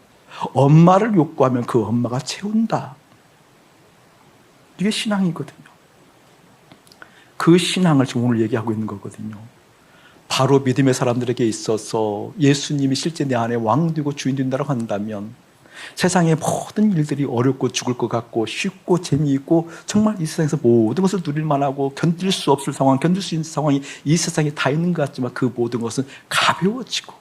엄마를 욕구하면 그 엄마가 채운다. 이게 신앙이거든요. 그 신앙을 지금 오늘 얘기하고 있는 거거든요. 바로 믿음의 사람들에게 있어서 예수님이 실제 내 안에 왕 되고 주인 된다고 한다면 세상의 모든 일들이 어렵고 죽을 것 같고 쉽고 재미있고 정말 이 세상에서 모든 것을 누릴 만하고 견딜 수 없을 상황, 견딜 수 있는 상황이 이 세상에 다 있는 것 같지만 그 모든 것은 가벼워지고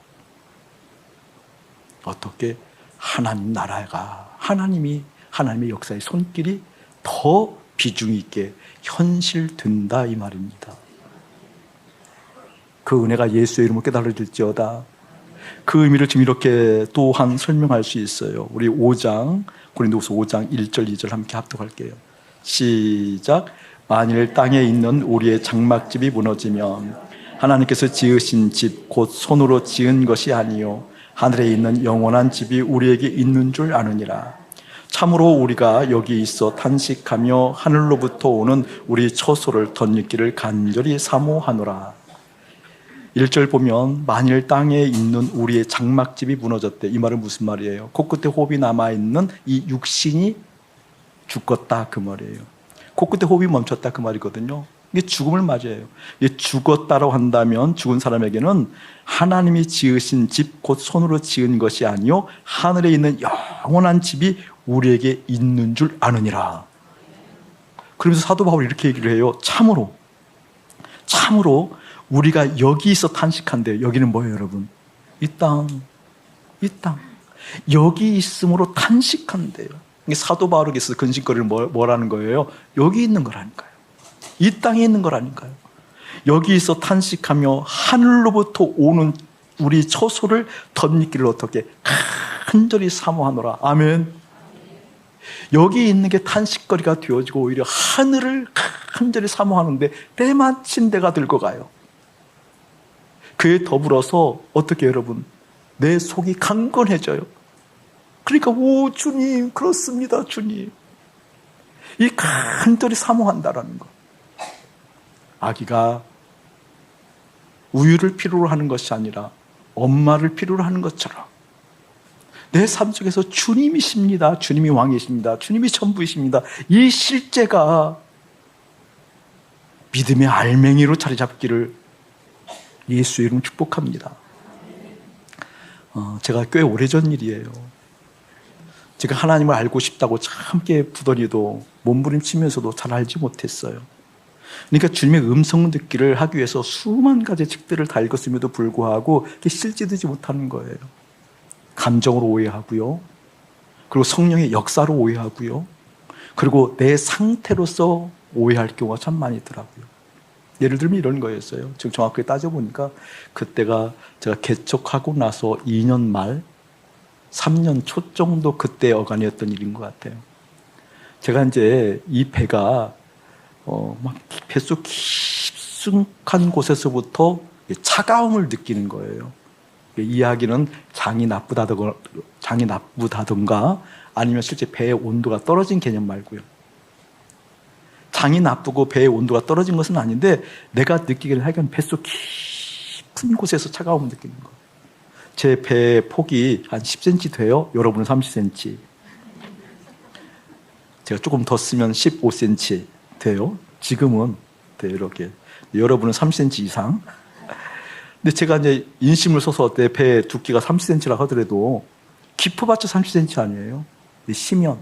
어떻게 하나님 나라가 하나님의 역사의 손길이 더 비중 있게 현실된다 이 말입니다. 그 은혜가 예수의 이름으로 깨달아질지어다. 그 의미를 지금 이렇게 또한 설명할 수 있어요. 우리 5장 고린도후서 5장 1절 2절 함께 합독할게요. 시작. 만일 땅에 있는 우리의 장막집이 무너지면 하나님께서 지으신 집 곧 손으로 지은 것이 아니요 하늘에 있는 영원한 집이 우리에게 있는 줄 아느니라. 참으로 우리가 여기 있어 탄식하며 하늘로부터 오는 우리 처소를 덧입기를 간절히 사모하노라. 1절 보면 만일 땅에 있는 우리의 장막집이 무너졌대. 이 말은 무슨 말이에요? 코끝에 호흡이 남아있는 이 육신이 죽었다 그 말이에요. 코끝에 호흡이 멈췄다 그 말이거든요. 이게 죽음을 맞이해요. 이게 죽었다라고 한다면 죽은 사람에게는 하나님이 지으신 집 곧 손으로 지은 것이 아니요 하늘에 있는 영원한 집이 우리에게 있는 줄 아느니라. 그러면서 사도 바울이 이렇게 얘기를 해요. 참으로 우리가 여기서 탄식한대요. 여기는 뭐예요, 여러분? 이 땅. 여기 있음으로 탄식한대요. 이게 사도 바울에게서 근심거리를 뭐라는 거예요? 여기 있는 거라니까요. 이 땅에 있는 거라니까요. 여기서 탄식하며 하늘로부터 오는 우리 처소를 덧입기를 어떻게 간절히 사모하노라. 아멘. 여기 있는 게 탄식거리가 되어지고 오히려 하늘을 간절히 사모하는데 때마침 내가 들고 가요. 그에 더불어서 어떻게 여러분 내 속이 강건해져요. 그러니까 오 주님 그렇습니다 주님. 이 간절히 사모한다라는 거. 아기가 우유를 필요로 하는 것이 아니라 엄마를 필요로 하는 것처럼 내 삶 속에서 주님이십니다. 주님이 왕이십니다. 주님이 전부이십니다. 이 실제가 믿음의 알맹이로 자리 잡기를 예수의 이름으로 축복합니다. 제가 꽤 오래전 일이에요. 제가 하나님을 알고 싶다고 참게 부더니도 몸부림치면서도 잘 알지 못했어요. 그러니까 주님의 음성 듣기를 하기 위해서 수만 가지 책들을 다 읽었음에도 불구하고 실제되지 못하는 거예요. 감정으로 오해하고요. 그리고 성령의 역사로 오해하고요. 그리고 내 상태로서 오해할 경우가 참 많이 있더라고요. 예를 들면 이런 거였어요. 지금 정확하게 따져보니까 그때가 제가 개척하고 나서 2년 말, 3년 초 정도 그때 어간이었던 일인 것 같아요. 제가 이제 이 배가 막 뱃속 깊숙한 곳에서부터 차가움을 느끼는 거예요. 이야기는 장이 나쁘다던가 아니면 실제 배의 온도가 떨어진 개념 말고요. 장이 나쁘고 배의 온도가 떨어진 것은 아닌데 내가 느끼기를 하여간 뱃속 깊은 곳에서 차가움을 느끼는 거예요. 제 배의 폭이 한 10cm 돼요. 여러분은 30cm. 제가 조금 더 쓰면 15cm 돼요. 지금은 돼요, 이렇게. 여러분은 3cm 이상. 근데 제가 이제 인심을 써서 내 배 두께가 30cm라 하더라도 깊어봤자 30cm 아니에요. 심연,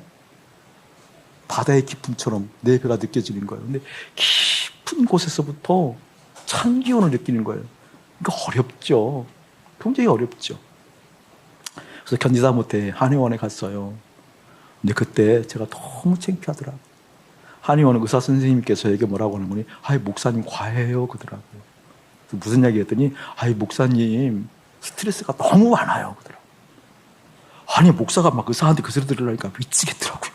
바다의 깊음처럼 내 배가 느껴지는 거예요. 근데 깊은 곳에서부터 찬 기운을 느끼는 거예요. 이거 어렵죠. 굉장히 어렵죠. 그래서 견디다 못해 한의원에 갔어요. 근데 그때 제가 너무 창피하더라고요. 한의원 의사 선생님께서 에게 뭐라고 하는 거니? 목사님 과해요 그러더라고요. 무슨 이야기 했더니 목사님 스트레스가 너무 많아요 그러더라고요. 목사가 막 의사한테 그 소리 들으려니까 미치겠더라고요.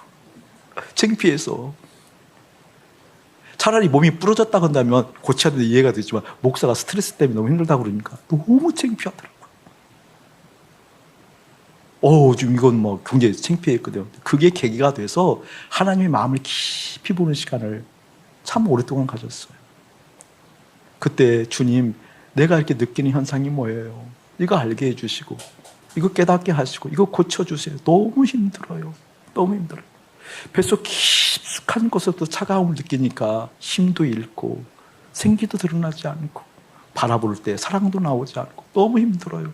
창피해서. 차라리 몸이 부러졌다 한다면 고쳐야 되는데 이해가 되지만 목사가 스트레스 때문에 너무 힘들다고 그러니까 너무 창피하더라고요. 지금 이건 뭐 굉장히 창피했거든요. 그게 계기가 돼서 하나님의 마음을 깊이 보는 시간을 참 오랫동안 가졌어요. 그때 주님, 내가 이렇게 느끼는 현상이 뭐예요? 이거 알게 해주시고, 이거 깨닫게 하시고, 이거 고쳐주세요. 너무 힘들어요. 너무 힘들어요. 뱃속 깊숙한 곳에서도 차가움을 느끼니까 힘도 잃고, 생기도 드러나지 않고, 바라볼 때 사랑도 나오지 않고, 너무 힘들어요.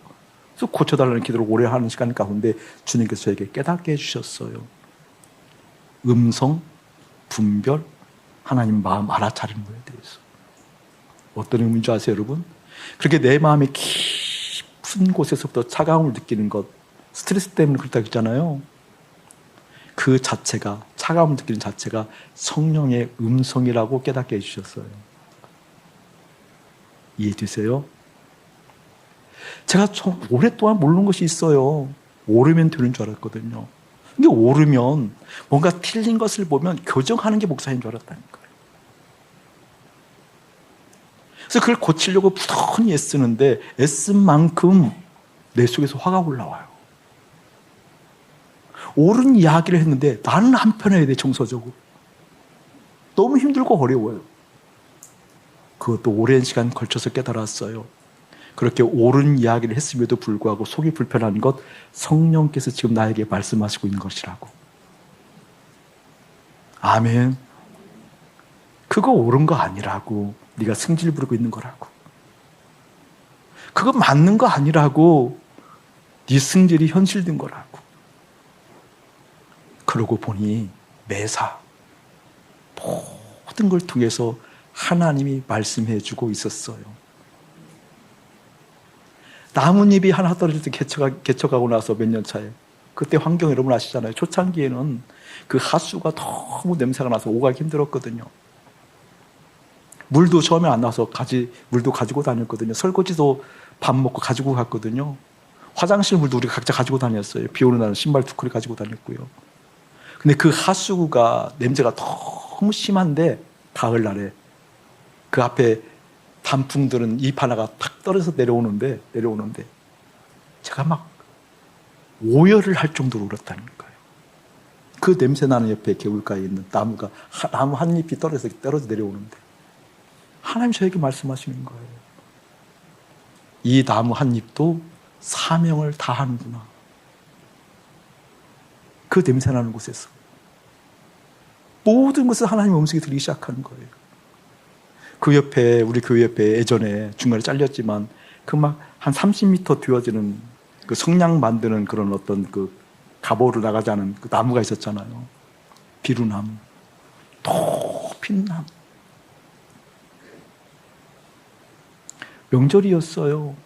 그래서 고쳐달라는 기도를 오래 하는 시간 가운데 주님께서 저에게 깨닫게 해주셨어요. 음성, 분별, 하나님 마음 알아차리는 거에 대해서. 어떤 의미인 줄 아세요, 여러분? 그렇게 내 마음의 깊은 곳에서부터 차가움을 느끼는 것, 스트레스 때문에 그렇다고 했잖아요. 그 자체가, 차가움을 느끼는 자체가 성령의 음성이라고 깨닫게 해주셨어요. 이해되세요? 제가 좀 오랫동안 모르는 것이 있어요. 오르면 되는 줄 알았거든요. 근데 오르면 뭔가 틀린 것을 보면 교정하는 게 목사인 줄 알았다니까요. 그래서 그걸 고치려고 부단히 애쓰는데 애쓴 만큼 내 속에서 화가 올라와요. 옳은 이야기를 했는데 나는 한편에 해야 돼, 정서적으로. 너무 힘들고 어려워요. 그것도 오랜 시간 걸쳐서 깨달았어요. 그렇게 옳은 이야기를 했음에도 불구하고 속이 불편한 것, 성령께서 지금 나에게 말씀하시고 있는 것이라고. 아멘. 그거 옳은 거 아니라고. 네가 승질 부리고 있는 거라고. 그거 맞는 거 아니라고. 네 승질이 현실된 거라고. 그러고 보니 매사 모든 걸 통해서 하나님이 말씀해 주고 있었어요. 나뭇잎이 하나 떨어질 때 개척하고 나서 몇 년 차에 그때 환경 여러분 아시잖아요. 초창기에는 그 하수가 너무 냄새가 나서 오가기 힘들었거든요. 물도 처음에 안 나와서 물도 가지고 다녔거든요. 설거지도 밥 먹고 가지고 갔거든요. 화장실 물도 우리가 각자 가지고 다녔어요. 비 오는 날은 신발 2컬이 가지고 다녔고요. 근데 그 하수구가 냄새가 너무 심한데 가을날에 그 앞에 단풍들은 잎 하나가 탁 떨어져서 내려오는데 제가 막 오열을 할 정도로 울었다는 거예요. 그 냄새 나는 옆에 개울가에 있는 나무 한 잎이 떨어져 내려오는데 하나님 저에게 말씀하시는 거예요. 이 나무 한 잎도 사명을 다하는구나. 그 냄새 나는 곳에서 모든 것을 하나님의 음성이 들리기 시작하는 거예요. 그 옆에, 우리 교회 옆에 예전에 중간에 잘렸지만 그 막 한 30m 뒤어지는 그 성냥 만드는 그런 어떤 그 가보로 나가지 않은 그 나무가 있었잖아요. 비루나무, 높은 나무. 명절이었어요.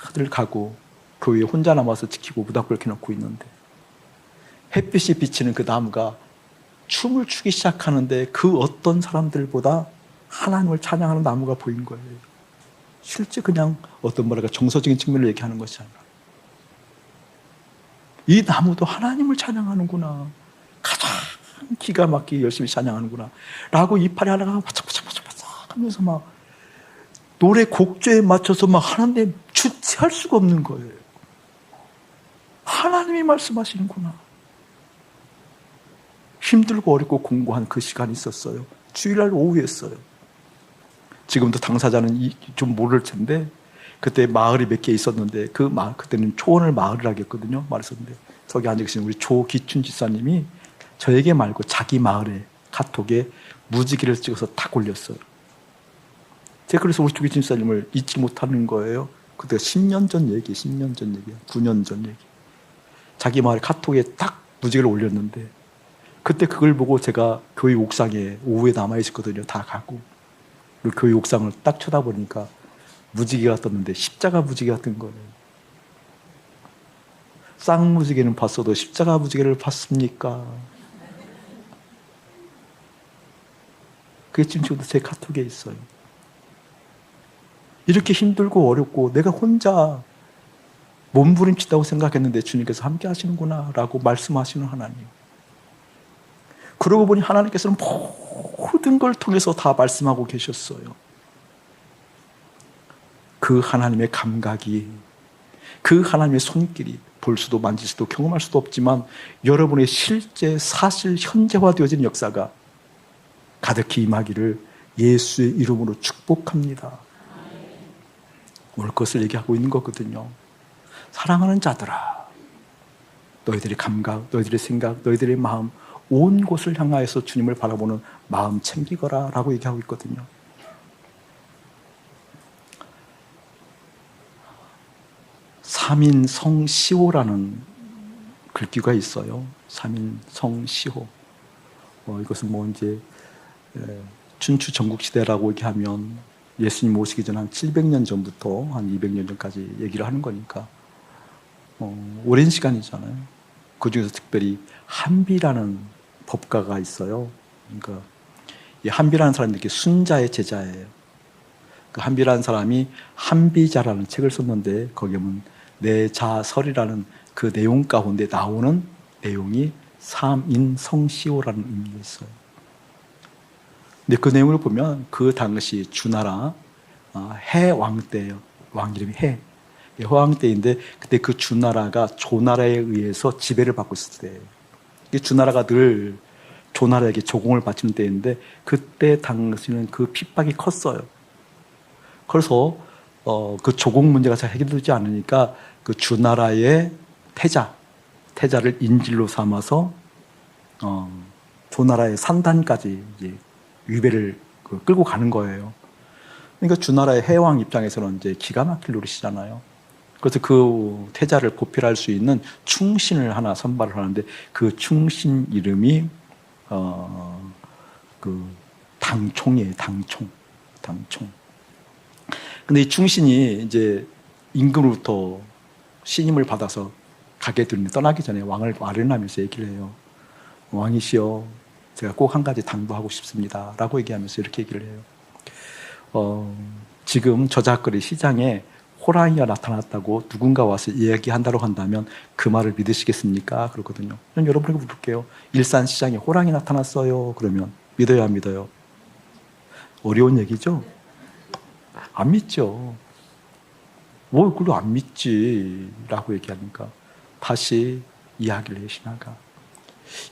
다들 가고 교회에 혼자 남아서 지키고 부닥불 켜놓고 있는데 햇빛이 비치는 그 나무가 춤을 추기 시작하는데 그 어떤 사람들보다 하나님을 찬양하는 나무가 보인 거예요. 실제 그냥 어떤 뭐랄까 정서적인 측면을 얘기하는 것이 아니라 이 나무도 하나님을 찬양하는구나. 가장 기가 막히게 열심히 찬양하는구나. 라고 이파리 하나가 바짝바짝바짝 하면서 막 노래 곡조에 맞춰서 막 하는데 주체할 수가 없는 거예요. 하나님이 말씀하시는구나. 힘들고 어렵고 공고한 그 시간이 있었어요. 주일날 오후였어요. 지금도 당사자는 좀 모를 텐데 그때 마을이 몇 개 있었는데 그 마을, 그때는 초원을 마을이라고 했거든요. 말했었는데 거기 앉아 계신 우리 조기춘 지사님이 저에게 말고 자기 마을에 카톡에 무지개를 찍어서 딱 올렸어요. 제가 그래서 우리 조기춘 지사님을 잊지 못하는 거예요. 그때가 10년 전 얘기, 10년 전 얘기야. 9년 전 얘기. 자기 마을 카톡에 딱 무지개를 올렸는데 그때 그걸 보고 제가 교회 옥상에 오후에 남아있었거든요. 다 가고. 그리고 교회 옥상을 딱 쳐다보니까 무지개가 떴는데 십자가 무지개가 뜬 거예요. 쌍무지개는 봤어도 십자가 무지개를 봤습니까? 그게 지금도 제 카톡에 있어요. 이렇게 힘들고 어렵고 내가 혼자 몸부림친다고 생각했는데 주님께서 함께 하시는구나 라고 말씀하시는 하나님. 그러고 보니 하나님께서는 모든 걸 통해서 다 말씀하고 계셨어요. 그 하나님의 감각이, 그 하나님의 손길이 볼 수도 만질 수도 경험할 수도 없지만 여러분의 실제 사실 현재화되어진 역사가 가득히 임하기를 예수의 이름으로 축복합니다. 오늘 그것을 얘기하고 있는 거거든요. 사랑하는 자들아, 너희들의 감각, 너희들의 생각, 너희들의 마음 온 곳을 향하여서 주님을 바라보는 마음 챙기거라 라고 얘기하고 있거든요. 삼인성시호라는 글귀가 있어요. 삼인성시호. 이것은 뭐 이제 춘추 전국시대라고 얘기하면 예수님 오시기 전 한 700년 전부터 한 200년 전까지 얘기를 하는 거니까 오랜 시간이잖아요. 그 중에서 특별히 한비라는 법가가 있어요. 그러니까 이 한비라는 사람이 이렇게 순자의 제자예요. 그 한비라는 사람이 한비자라는 책을 썼는데 거기에 보면 내자설이라는 그 내용 가운데 나오는 내용이 삼인성시호라는 의미가 있어요. 근데 그 내용을 보면 그 당시 주나라 해왕 때예요. 왕 이름이 해왕 때인데 그때 그 주나라가 조나라에 의해서 지배를 받고 있을 때예요. 주나라가 늘 조나라에게 조공을 바치는 때인데 그때 당시는 그 핍박이 컸어요. 그래서 그 조공 문제가 잘 해결되지 않으니까 그 주나라의 태자를 인질로 삼아서 조나라의 산단까지 이제 위배를 끌고 가는 거예요. 그러니까 주나라의 해왕 입장에서는 이제 기가 막힐 노릇이잖아요. 그래서 그 태자를 보필할 수 있는 충신을 하나 선발을 하는데 그 충신 이름이 그 당총이에요. 당총. 근데 이 충신이 이제 임금으로부터 신임을 받아서 가게 되는데 떠나기 전에 왕을 아련하면서 얘기를 해요. 왕이시여, 제가 꼭 한 가지 당부하고 싶습니다. 라고 얘기하면서 이렇게 얘기를 해요. 지금 저작거리 시장에 호랑이가 나타났다고 누군가 와서 이야기한다고 한다면 그 말을 믿으시겠습니까? 그렇거든요. 저는 여러분에게 물을게요. 일산시장에 호랑이 나타났어요. 그러면 믿어요, 안 믿어요? 어려운 얘기죠? 안 믿죠. 뭘 그걸 안 믿지? 라고 얘기하니까 다시 이야기를 해, 신하가.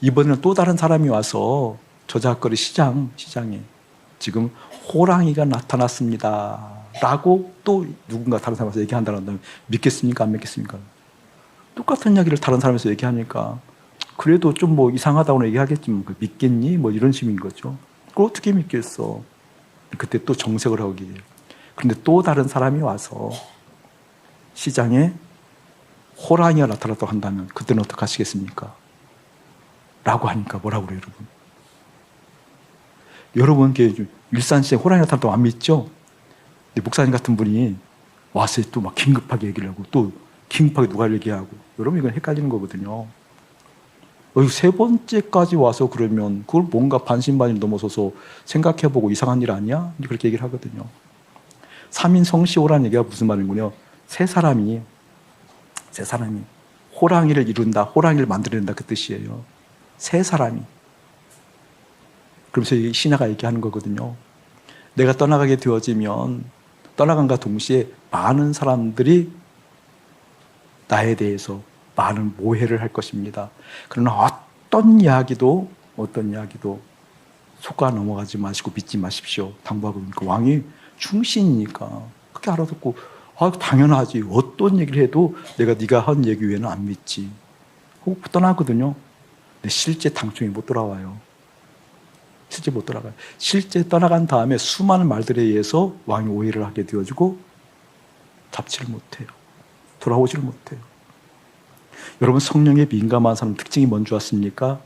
이번에는 또 다른 사람이 와서 저작거리 시장에 지금 호랑이가 나타났습니다. 라고 또 누군가 다른 사람에서 얘기한다면 믿겠습니까? 안 믿겠습니까? 똑같은 이야기를 다른 사람에서 얘기하니까 그래도 좀 뭐 이상하다고 얘기하겠지만 믿겠니? 뭐 이런 식인 거죠. 그걸 어떻게 믿겠어? 그때 또 정색을 하게 돼요. 그런데 또 다른 사람이 와서 시장에 호랑이가 나타났다고 한다면 그때는 어떻게 하시겠습니까? 라고 하니까 뭐라고 그래요, 여러분? 여러분, 일산시장에 호랑이가 나타났다고 안 믿죠? 근데 목사님 같은 분이 와서 또 막 긴급하게 얘기를 하고 또 긴급하게 누가 얘기하고 여러분 이건 헷갈리는 거거든요. 세 번째까지 와서 그러면 그걸 뭔가 반신반의 넘어서서 생각해보고 이상한 일 아니야? 그렇게 얘기를 하거든요. 3인 성시호라는 얘기가 무슨 말인군요. 세 사람이 호랑이를 이룬다, 호랑이를 만들어낸다 그 뜻이에요. 세 사람이. 그러면서 신하가 얘기하는 거거든요. 내가 떠나가게 되어지면 떠나간과 동시에 많은 사람들이 나에 대해서 많은 모해를 할 것입니다. 그러나 어떤 이야기도 속아 넘어가지 마시고 믿지 마십시오. 당부하고 있으니까 왕이 충신이니까 그렇게 알아듣고 당연하지. 어떤 얘기를 해도 내가 네가 한 얘기 외에는 안 믿지. 하고 떠나거든요. 근데 실제 당초에 못 돌아와요. 실제 못 돌아가요. 실제 떠나간 다음에 수많은 말들에 의해서 왕이 오해를 하게 되어지고 잡지를 못해요. 돌아오지를 못해요. 여러분 성령에 민감한 사람 특징이 뭔지 아십니까?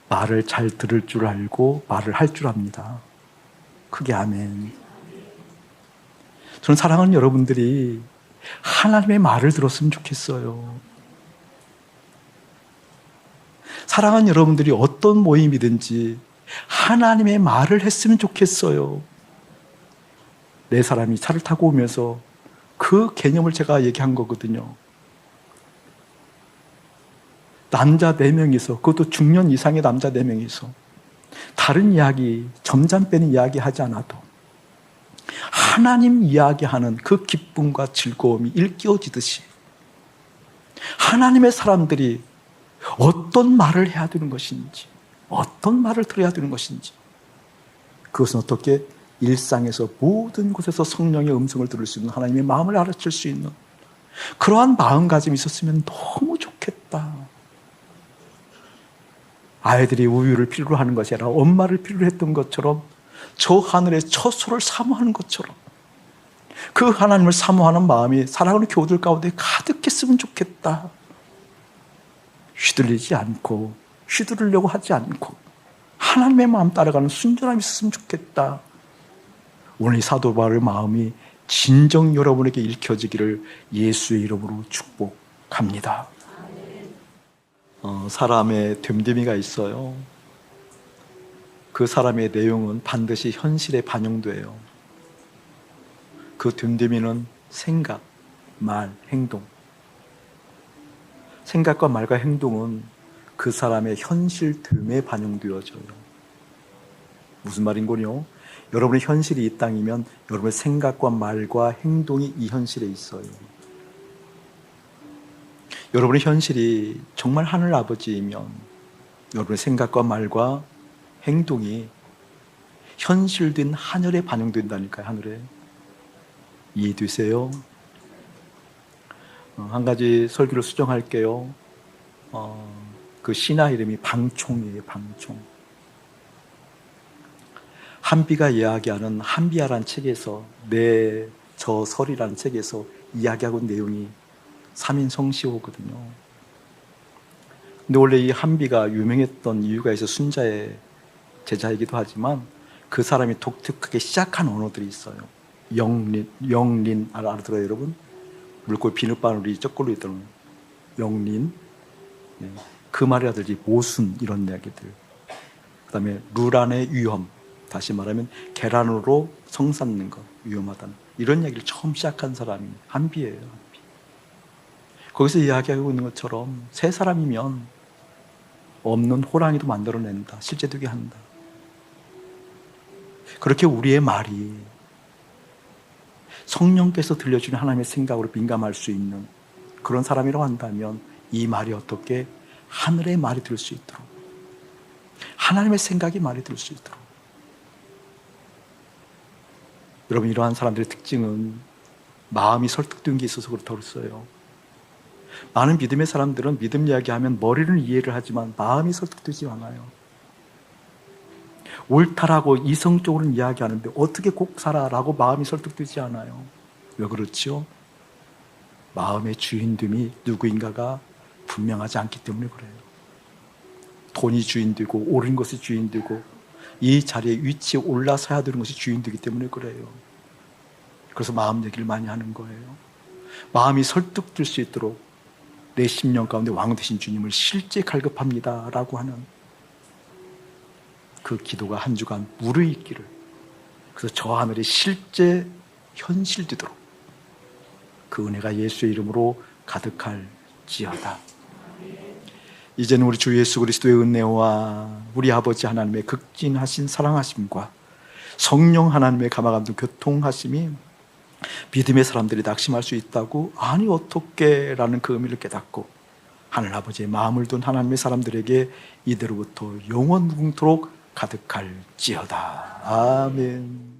말을 잘 들을 줄 알고 말을 할 줄 압니다. 크게 아멘. 저는 사랑하는 여러분들이 하나님의 말을 들었으면 좋겠어요. 사랑하는 여러분들이 어떤 모임이든지 하나님의 말을 했으면 좋겠어요. 네 사람이 차를 타고 오면서 그 개념을 제가 얘기한 거거든요. 남자 4명이서, 그것도 중년 이상의 남자 4명이서 다른 이야기, 점잖 빼는 이야기 하지 않아도 하나님 이야기하는 그 기쁨과 즐거움이 일깨워지듯이 하나님의 사람들이 어떤 말을 해야 되는 것인지, 어떤 말을 들어야 되는 것인지, 그것은 어떻게 일상에서 모든 곳에서 성령의 음성을 들을 수 있는 하나님의 마음을 알아챌 수 있는 그러한 마음가짐이 있었으면 너무 좋겠다. 아이들이 우유를 필요로 하는 것이 아니라 엄마를 필요로 했던 것처럼 저 하늘의 처소를 사모하는 것처럼 그 하나님을 사모하는 마음이 사랑하는 교우들 가운데 가득했으면 좋겠다. 휘둘리지 않고 휘두르려고 하지 않고 하나님의 마음 따라가는 순전함이 있었으면 좋겠다. 오늘 이 사도 바울의 마음이 진정 여러분에게 읽혀지기를 예수의 이름으로 축복합니다. 사람의 됨됨이가 있어요. 그 사람의 내용은 반드시 현실에 반영돼요. 그 됨됨이는 생각, 말, 행동. 생각과 말과 행동은 그 사람의 현실됨에 반영되어져요. 무슨 말인군요? 여러분의 현실이 이 땅이면 여러분의 생각과 말과 행동이 이 현실에 있어요. 여러분의 현실이 정말 하늘 아버지이면 여러분의 생각과 말과 행동이 현실된 하늘에 반영된다니까요. 하늘에. 이해되세요? 한 가지 설교를 수정할게요. 그 신화 이름이 방총이에요. 방총. 한비가 이야기하는 한비야라는 책에서 내 저 설이라는 책에서 이야기하고 있는 내용이 3인 성시호거든요. 근데 원래 이 한비가 유명했던 이유가 있어 순자의 제자이기도 하지만 그 사람이 독특하게 시작한 언어들이 있어요. 영린 알아들어요 여러분? 물고기 비눗바늘이 쩍걸로 있던 영린, 그 말이라든지 모순 이런 이야기들. 그 다음에 루란의 위험, 다시 말하면 계란으로 성 쌓는 것 위험하다는 이런 이야기를 처음 시작한 사람이 한비예요. 한비. 거기서 이야기하고 있는 것처럼 세 사람이면 없는 호랑이도 만들어낸다. 실제 되게 한다. 그렇게 우리의 말이 성령께서 들려주는 하나님의 생각으로 민감할 수 있는 그런 사람이라고 한다면 이 말이 어떻게 하늘의 말이 될 수 있도록 하나님의 생각이 말이 될 수 있도록 여러분, 이러한 사람들의 특징은 마음이 설득된 게 있어서 그렇다고 했어요. 많은 믿음의 사람들은 믿음 이야기하면 머리는 이해를 하지만 마음이 설득되지 않아요. 옳다라고 이성적으로는 이야기하는데 어떻게 꼭 살아라고 마음이 설득되지 않아요. 왜 그렇죠? 마음의 주인됨이 누구인가가 분명하지 않기 때문에 그래요. 돈이 주인되고 옳은 것이 주인되고 이 자리에 위치에 올라서야 되는 것이 주인되기 때문에 그래요. 그래서 마음 얘기를 많이 하는 거예요. 마음이 설득될 수 있도록 내 심령 가운데 왕 되신 주님을 실제 갈급합니다 라고 하는 그 기도가 한 주간 무르익기를, 그래서 저 하늘이 실제 현실되도록 그 은혜가 예수의 이름으로 가득할지어다. 이제는 우리 주 예수 그리스도의 은혜와 우리 아버지 하나님의 극진하신 사랑하심과 성령 하나님의 감화감동 교통하심이 믿음의 사람들이 낙심할 수 있다고, 아니 어떻게 라는 그 의미를 깨닫고 하늘 아버지의 마음을 둔 하나님의 사람들에게 이대로부터 영원 무궁토록 가득할지어다. 아멘.